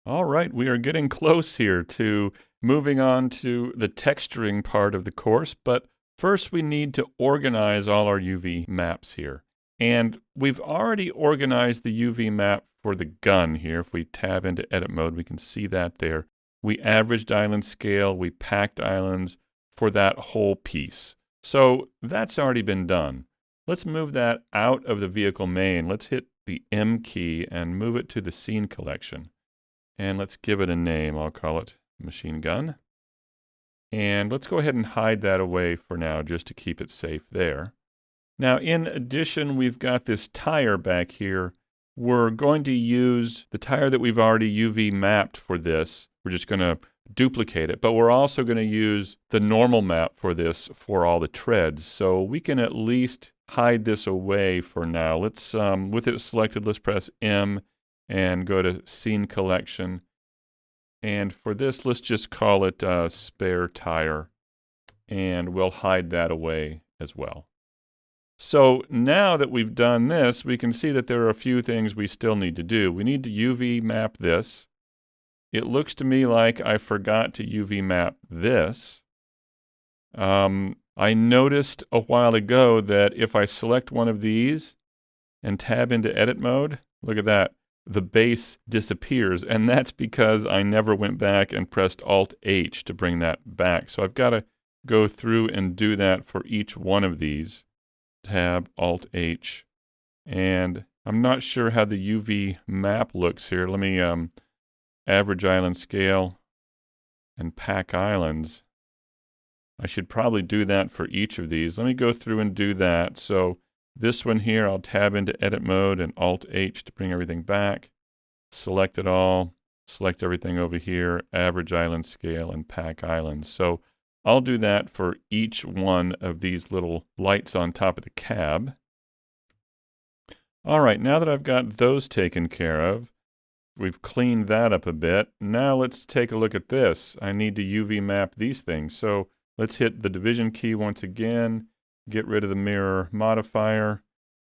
All right, we are getting close here to moving on to the texturing part of the course, but first we need to organize all our UV maps here. And we've already organized the UV map for the gun here. If we tab into edit mode, we can see that there. We averaged island scale, we packed islands for that whole piece. So that's already been done. Let's move that out of the vehicle main. Let's hit the M key and move it to the scene collection. And let's give it a name. I'll call it machine gun. And let's go ahead and hide that away for now just to keep it safe there. Now, in addition, we've got this tire back here. We're going to use the tire that we've already UV mapped for this. We're just going to duplicate it, but we're also going to use the normal map for this for all the treads. So we can at least hide this away for now. Let's, with it selected, let's press M and go to scene collection. And for this, let's just call it spare tire. And we'll hide that away as well. So now that we've done this, we can see that there are a few things we still need to do. We need to UV map this. It looks to me like I forgot to UV map this. I noticed a while ago that if I select one of these and tab into edit mode, look at that, the base disappears. And that's because I never went back and pressed Alt-H to bring that back. So I've got to go through and do that for each one of these. Tab, Alt-H. And I'm not sure how the UV map looks here. Let me average island scale and pack islands. I should probably do that for each of these. Let me go through and do that. So this one here, I'll tab into edit mode and Alt-H to bring everything back. Select it all, select everything over here, average island scale and pack islands. So I'll do that for each one of these little lights on top of the cab. All right, now that I've got those taken care of, we've cleaned that up a bit. Now let's take a look at this. I need to UV map these things. So let's hit the division key once again, get rid of the mirror modifier.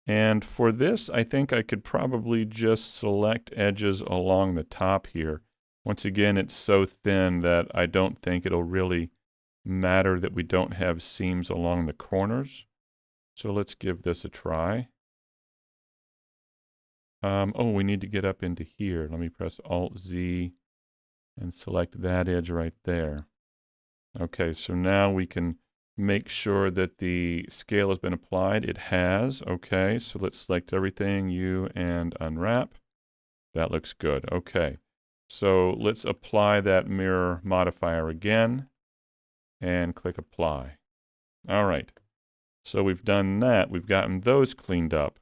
And for this, I think I could probably just select edges along the top here. Once again, it's so thin that I don't think it'll really matter that we don't have seams along the corners. So let's give this a try. Oh, we need to get up into here. Let me press Alt-Z and select that edge right there. Okay, so now we can make sure that the scale has been applied. It has. Okay, so let's select everything, U, and unwrap. That looks good. Okay, so let's apply that mirror modifier again and click apply. All right, so we've done that. We've gotten those cleaned up.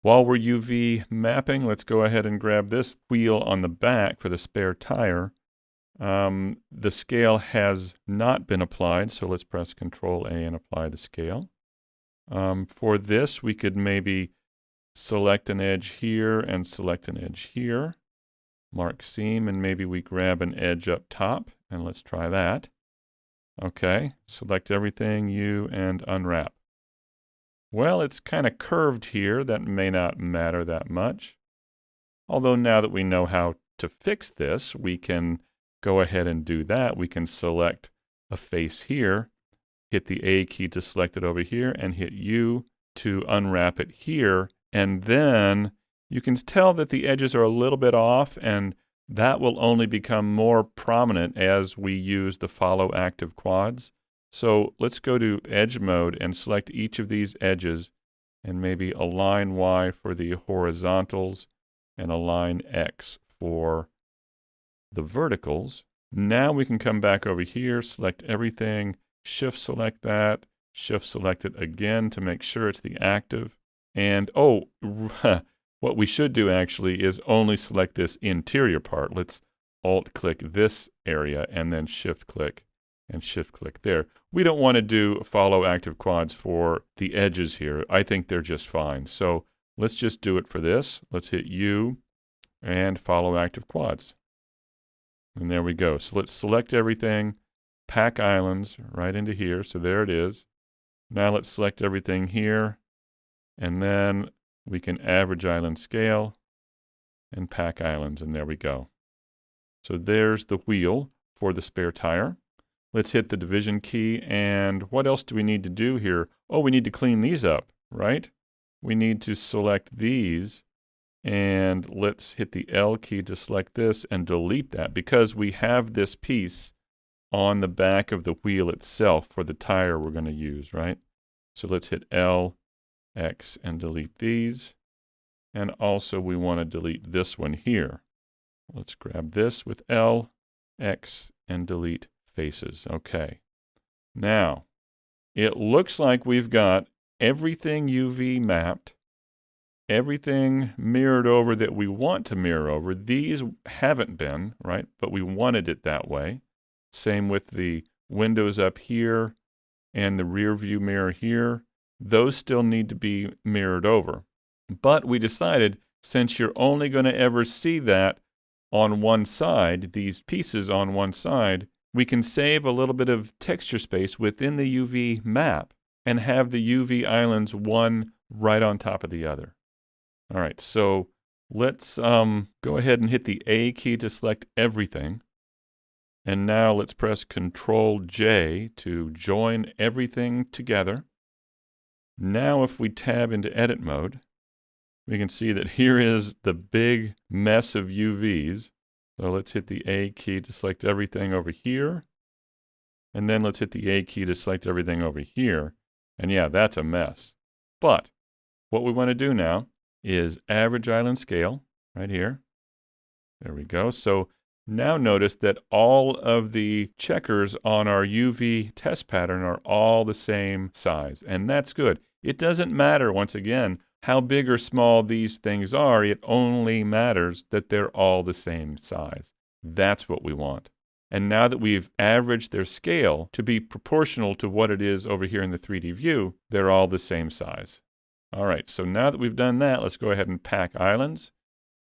While we're UV mapping, let's go ahead and grab this wheel on the back for the spare tire. The scale has not been applied, so let's press Control A and apply the scale. For this, we could maybe select an edge here and select an edge here. Mark seam, and maybe we grab an edge up top, and let's try that. Okay, select everything, U, and unwrap. Well, it's kind of curved here. That may not matter that much. Although now that we know how to fix this, we can go ahead and do that. We can select a face here, hit the A key to select it over here, and hit U to unwrap it here. And then you can tell that the edges are a little bit off, and that will only become more prominent as we use the follow active quads. So let's go to edge mode and select each of these edges and maybe align Y for the horizontals and align X for the verticals. Now we can come back over here, select everything, shift select that, shift select it again to make sure it's the active. And oh, what we should do actually is only select this interior part. Let's alt click this area and then shift click and shift click there. We don't want to do follow active quads for the edges here. I think they're just fine. So let's just do it for this. Let's hit U and follow active quads. And there we go. So let's select everything, pack islands right into here. So there it is. Now let's select everything here, and then we can average island scale and pack islands, and there we go. So there's the wheel for the spare tire. Let's hit the division key, and what else do we need to do here? Oh, we need to clean these up, right? We need to select these, and let's hit the L key to select this and delete that because we have this piece on the back of the wheel itself for the tire we're going to use, right? So let's hit L, X, and delete these. And also we want to delete this one here. Let's grab this with L, X, and delete faces. Okay. Now, it looks like we've got everything UV mapped, everything mirrored over that we want to mirror over. These haven't been, right? But we wanted it that way. Same with the windows up here and the rear view mirror here. Those still need to be mirrored over. But we decided, since you're only going to ever see that on one side, these pieces on one side, we can save a little bit of texture space within the UV map and have the UV islands one right on top of the other. All right, so let's go ahead and hit the A key to select everything. And now let's press Control J to join everything together. Now if we tab into edit mode, we can see that here is the big mess of UVs. So let's hit the A key to select everything over here. And then let's hit the A key to select everything over here. And yeah, that's a mess. But what we want to do now is average island scale right here. There we go. So now notice that all of the checkers on our UV test pattern are all the same size. And that's good. It doesn't matter, once again, how big or small these things are. It only matters that they're all the same size. That's what we want. And now that we've averaged their scale to be proportional to what it is over here in the 3D view, they're all the same size. All right, so now that we've done that, let's go ahead and pack islands,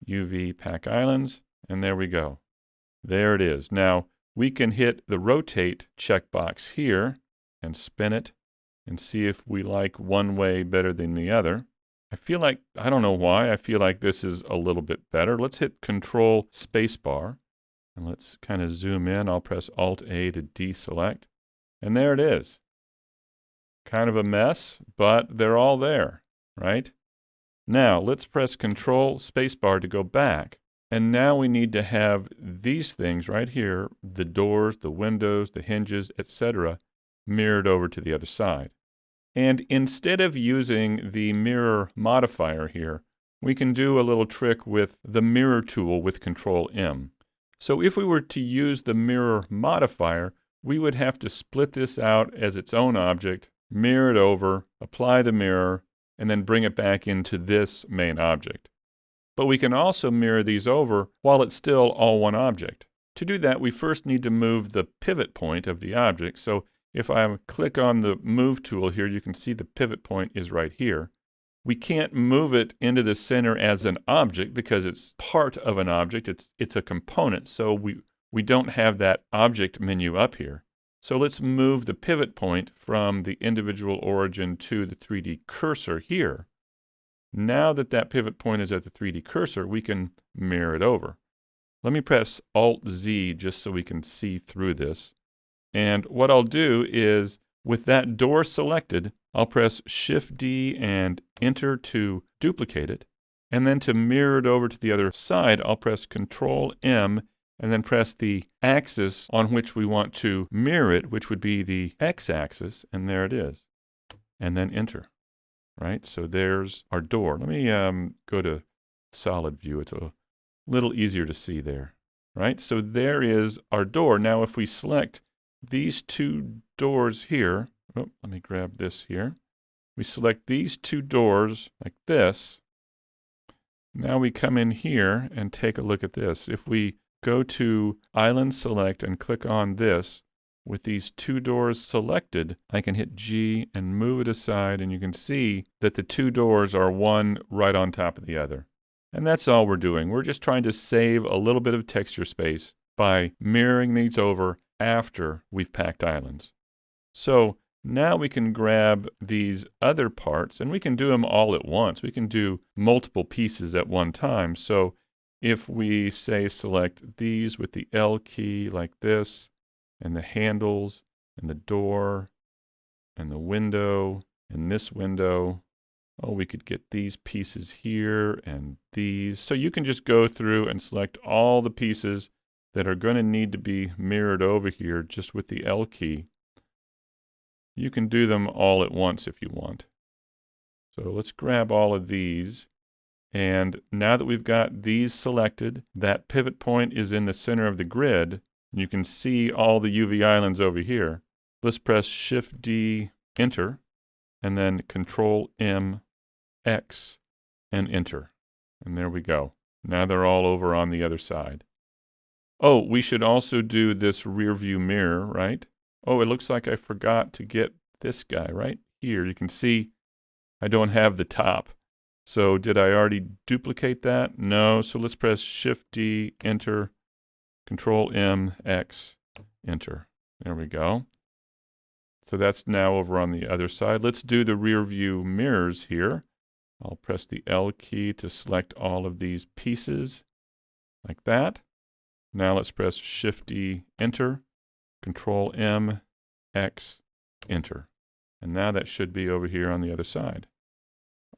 UV pack islands, and there we go. There it is. Now we can hit the rotate checkbox here and spin it and see if we like one way better than the other. I feel like, I don't know why, I feel like this is a little bit better. Let's hit Control Spacebar and let's kind of zoom in. I'll press Alt A to deselect. And there it is. Kind of a mess, but they're all there, right? Now let's press Control Spacebar to go back. And now we need to have these things right here, the doors, the windows, the hinges, etc., mirrored over to the other side. And instead of using the mirror modifier here, we can do a little trick with the mirror tool with Control M. So if we were to use the mirror modifier, we would have to split this out as its own object, mirror it over, apply the mirror, and then bring it back into this main object. But we can also mirror these over while it's still all one object. To do that, we first need to move the pivot point of the object. So if I click on the Move tool here, you can see the pivot point is right here. We can't move it into the center as an object because it's part of an object. It's a component, so we don't have that object menu up here. So let's move the pivot point from the individual origin to the 3D cursor here. Now that that pivot point is at the 3D cursor, we can mirror it over. Let me press Alt-Z just so we can see through this. And what I'll do is, with that door selected, I'll press Shift-D and Enter to duplicate it. And then to mirror it over to the other side, I'll press Control-M and then press the axis on which we want to mirror it, which would be the X-axis, and there it is. And then Enter. Right, so there's our door. Let me go to solid view. It's a little easier to see there. Right, so there is our door. Now if we select these two doors here, oh, let me grab this here. We select these two doors like this. Now we come in here and take a look at this. If we go to Island Select and click on this, with these two doors selected, I can hit G and move it aside, and you can see that the two doors are one right on top of the other. And that's all we're doing. We're just trying to save a little bit of texture space by mirroring these over after we've packed islands. So now we can grab these other parts, and we can do them all at once. We can do multiple pieces at one time. So if we say select these with the L key like this, and the handles, and the door, and the window, and this window, oh, we could get these pieces here and these. So you can just go through and select all the pieces that are going to need to be mirrored over here just with the L key. You can do them all at once if you want. So let's grab all of these. And now that we've got these selected, that pivot point is in the center of the grid. You can see all the UV islands over here. Let's press Shift D, Enter, and then Control M, X, and Enter. And there we go. Now they're all over on the other side. Oh, we should also do this rear view mirror, right? Oh, it looks like I forgot to get this guy right here. You can see I don't have the top. So did I already duplicate that? No. So let's press Shift D, Enter, Control M, X, Enter. There we go. So that's now over on the other side. Let's do the rear view mirrors here. I'll press the L key to select all of these pieces like that. Now let's press Shift D, Enter, Control M, X, Enter. And now that should be over here on the other side.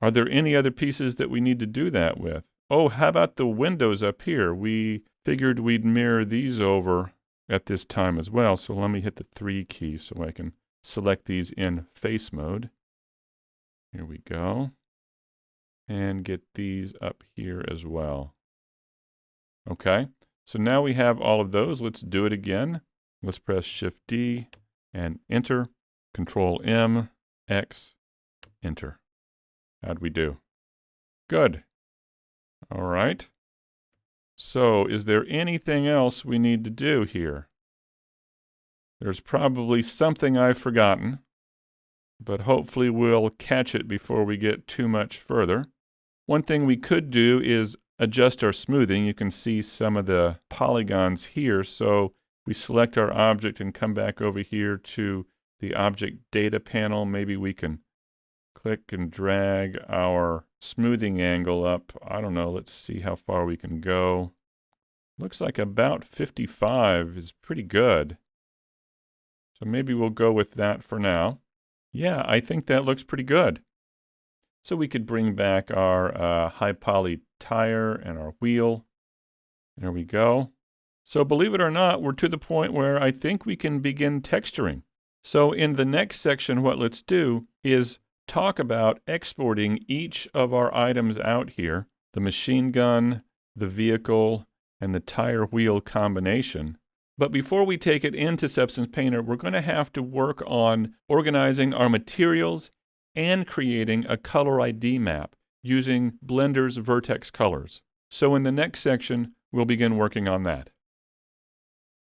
Are there any other pieces that we need to do that with? Oh, how about the windows up here? We figured we'd mirror these over at this time as well. So let me hit the 3 key so I can select these in face mode. Here we go. And get these up here as well. Okay, so now we have all of those. Let's do it again. Let's press Shift D and Enter, Control M, X, Enter. How'd we do? Good. All right. So is there anything else we need to do here? There's probably something I've forgotten, but hopefully we'll catch it before we get too much further. One thing we could do is adjust our smoothing. You can see some of the polygons here. So we select our object and come back over here to the object data panel. Maybe we can click and drag our smoothing angle up. I don't know. Let's see how far we can go. Looks like about 55 is pretty good. So maybe we'll go with that for now. Yeah, I think that looks pretty good. So we could bring back our high poly tire and our wheel. There we go. So believe it or not, we're to the point where I think we can begin texturing. So in the next section, what let's do is talk about exporting each of our items out here, the machine gun, the vehicle, and the tire wheel combination. But before we take it into Substance Painter, we're going to have to work on organizing our materials and creating a color ID map using Blender's Vertex colors. So in the next section, we'll begin working on that.